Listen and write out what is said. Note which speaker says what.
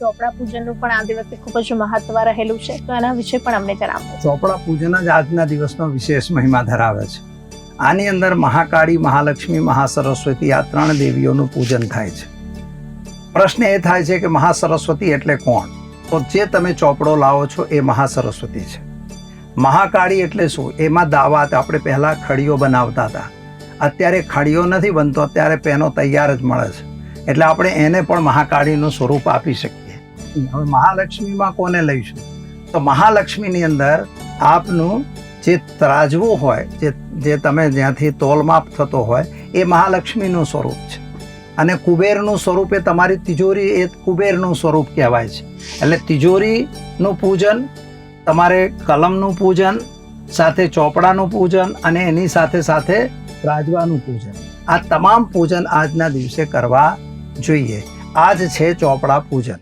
Speaker 1: ચોપડા પૂજનનું પણ આ દિવસે ખૂબ જ મહત્વ રહેલું છે, તો એના વિશે પણ અમને જણાવો.
Speaker 2: ચોપડા પૂજન જ આજના દિવસનો વિશેષ મહિમા ધરાવે છે. આની અંદર મહાકાળી, મહાલક્ષ્મી, મહાસરસ્વતી આ 3 દેવીઓનું પૂજન થાય છે. પ્રશ્ન એ થાય છે કે મહાસરસ્વતી એટલે કોણ? તો જે તમે ચોપડો લાવો છો એ મહાસરસ્વતી છે. મહાકાળી એટલે શું? એમાં દાવાત આપણે પહેલા ખડીઓ બનાવતા હતા. અત્યારે ખડીઓ નથી બનતો, અત્યારે પેનો તૈયાર જ મળે છે. એટલે આપણે એને પણ મહાકાળીનું સ્વરૂપ આપી શકીએ. હવે મહાલક્ષ્મીમાં કોને લઈશું? તો મહાલક્ષ્મીની અંદર આપનું જે ત્રાજવું હોય, જે તમે જ્યાંથી તોલમાપ થતો હોય, એ મહાલક્ષ્મીનું સ્વરૂપ છે. અને કુબેરનું સ્વરૂપ એ તમારી તિજોરી, એ કુબેરનું સ્વરૂપ કહેવાય છે. એટલે તિજોરીનું પૂજન, તમારે કલમનું પૂજન, સાથે ચોપડાનું પૂજન અને એની સાથે સાથે ત્રાજવાનું પૂજન, આ તમામ પૂજન આજના દિવસે કરવા જોઈએ. આજ છે ચોપડા પૂજન.